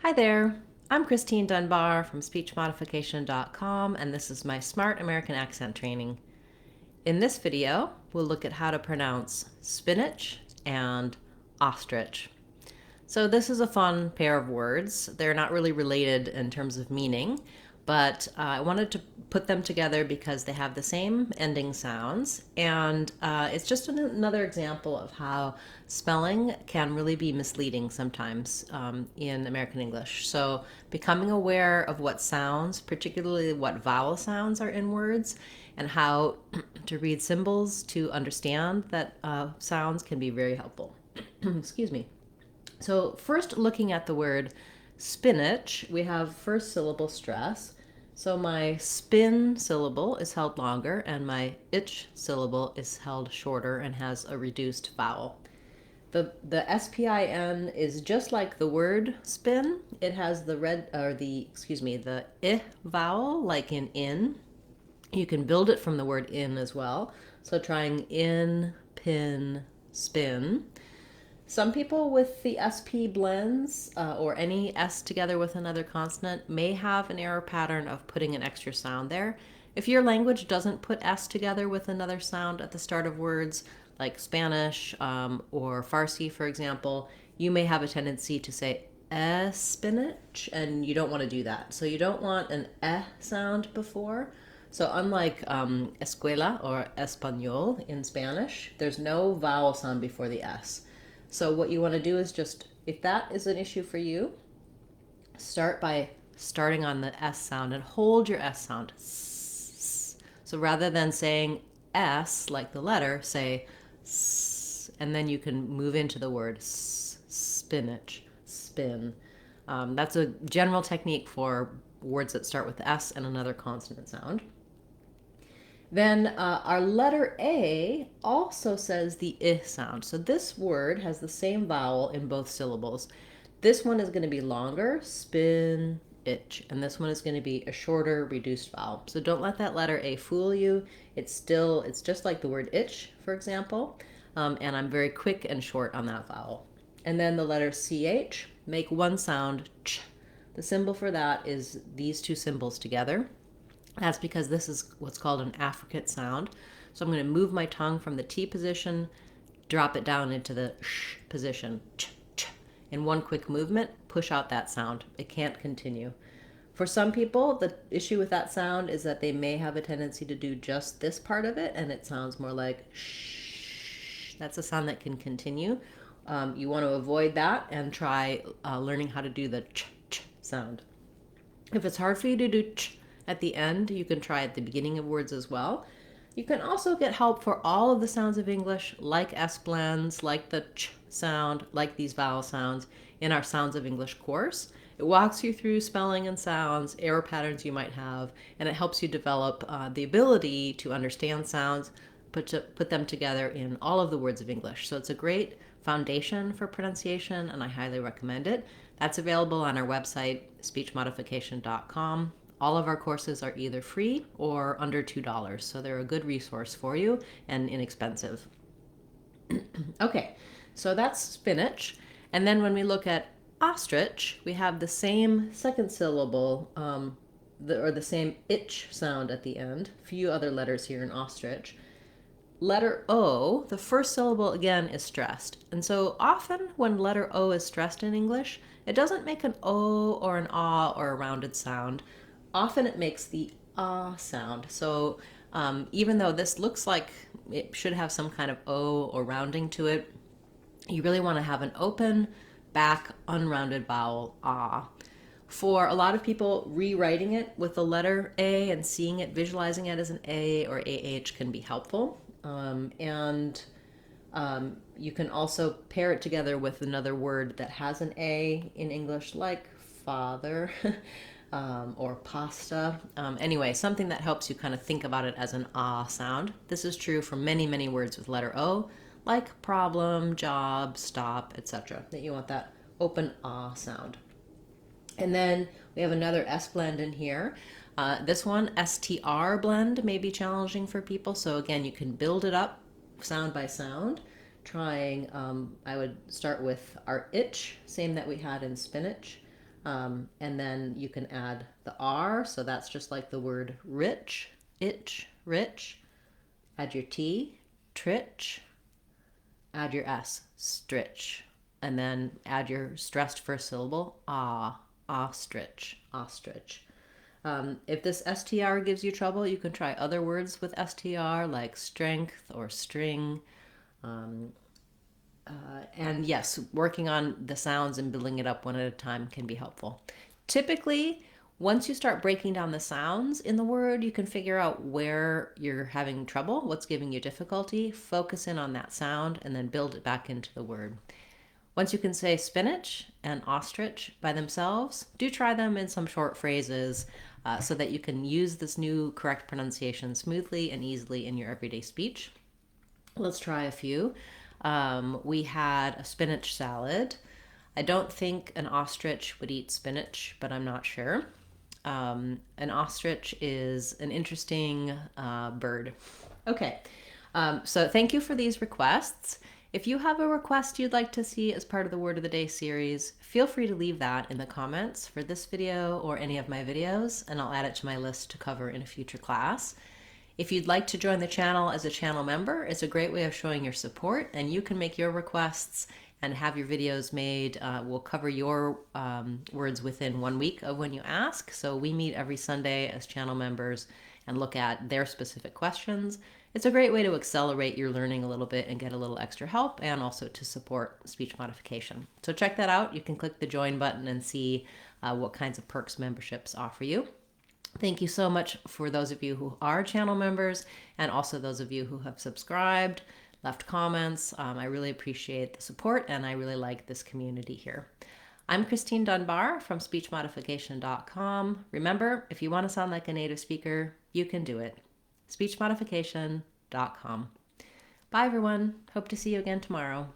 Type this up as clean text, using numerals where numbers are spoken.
Hi there, I'm Christine Dunbar from SpeechModification.com, and this is my Smart American Accent training. In this video, we'll look at how to pronounce spinach and ostrich. So this is a fun pair of words. They're not really related in terms of meaning, but I wanted to put them together because they have the same ending sounds, and it's just another example of how spelling can really be misleading sometimes in American English. So becoming aware of what sounds, particularly what vowel sounds are in words, and how to read symbols to understand that sounds can be very helpful. Excuse me. So first, looking at the word spinach, we have first syllable stress. So my spin syllable is held longer and my ich syllable is held shorter and has a reduced vowel. The spin is just like the word spin. It has the the I vowel like in. You can build it from the word in as well. So trying in, pin, spin. Some people with the SP blends or any S together with another consonant may have an error pattern of putting an extra sound there. If your language doesn't put S together with another sound at the start of words, like Spanish or Farsi, for example, you may have a tendency to say spinach, and you don't want to do that. So you don't want an sound before. So unlike escuela or español in Spanish, there's no vowel sound before the S. So what you want to do is just, if that is an issue for you, start by starting on the S sound and hold your S sound. So rather than saying S like the letter, say S, and then you can move into the word spinach, spin. That's a general technique for words that start with S and another consonant sound. Then our letter A also says the I sound. So this word has the same vowel in both syllables. This one is going to be longer, spin, itch, and this one is going to be a shorter, reduced vowel. So don't let that letter A fool you. It's just like the word itch, for example, and I'm very quick and short on that vowel. And then the letter CH, make one sound, ch. The symbol for that is these two symbols together. That's because this is what's called an affricate sound. So I'm going to move my tongue from the T position, drop it down into the sh position. Ch, ch. In one quick movement, push out that sound. It can't continue. For some people, the issue with that sound is that they may have a tendency to do just this part of it, and it sounds more like shh. That's a sound that can continue. You want to avoid that and try learning how to do the ch, ch sound. If it's hard for you to do ch at the end, you can try at the beginning of words as well. You can also get help for all of the sounds of English, like S blends, like the ch sound, like these vowel sounds, in our Sounds of English course. It walks you through spelling and sounds, error patterns you might have, and it helps you develop the ability to understand sounds, put them together in all of the words of English. So it's a great foundation for pronunciation, and I highly recommend it. That's available on our website, speechmodification.com. All of our courses are either free or under $2, so they're a good resource for you and inexpensive. Okay, so that's spinach. And then when we look at ostrich, we have the same second syllable, or the same itch sound at the end. A few other letters here in ostrich. Letter O, the first syllable again is stressed. And so often when letter O is stressed in English, it doesn't make an O or an ah or a rounded sound. Often it makes the ah sound. So even though this looks like it should have some kind of O or rounding to it, you really want to have an open, back, unrounded vowel, ah. For a lot of people, rewriting it with the letter A and seeing it, visualizing it as an A or AH can be helpful. You can also pair it together with another word that has an A in English, like father. Or pasta. Anyway, something that helps you kind of think about it as an ah sound. This is true for many, many words with letter O, like problem, job, stop, etc. That you want that open ah sound. And then we have another S blend in here. This one, STR blend, may be challenging for people. So again, you can build it up sound by sound. I would start with our itch, same that we had in spinach. And then you can add the R, so that's just like the word rich, itch, rich. Add your T, trich. Add your S, stritch. And then add your stressed first syllable, ah, ostrich, ostrich. If this STR gives you trouble, you can try other words with STR like strength or string. And yes, working on the sounds and building it up one at a time can be helpful. Typically, once you start breaking down the sounds in the word, you can figure out where you're having trouble, what's giving you difficulty, focus in on that sound, and then build it back into the word. Once you can say spinach and ostrich by themselves, do try them in some short phrases so that you can use this new correct pronunciation smoothly and easily in your everyday speech. Let's try a few. We had a spinach salad. I don't think an ostrich would eat spinach, but I'm not sure. An ostrich is an interesting bird. Okay, so thank you for these requests. If you have a request you'd like to see as part of the Word of the Day series, feel free to leave that in the comments for this video or any of my videos, and I'll add it to my list to cover in a future class. If you'd like to join the channel as a channel member, it's a great way of showing your support, and you can make your requests and have your videos made. We'll cover your words within 1 week of when you ask. So we meet every Sunday as channel members and look at their specific questions. It's a great way to accelerate your learning a little bit and get a little extra help, and also to support speech modification. So check that out. You can click the join button and see what kinds of perks memberships offer you. Thank you so much for those of you who are channel members, and also those of you who have subscribed, left comments. I really appreciate the support, and I really like this community here. I'm Christine Dunbar from SpeechModification.com. Remember, if you want to sound like a native speaker, you can do it. SpeechModification.com. Bye, everyone. Hope to see you again tomorrow.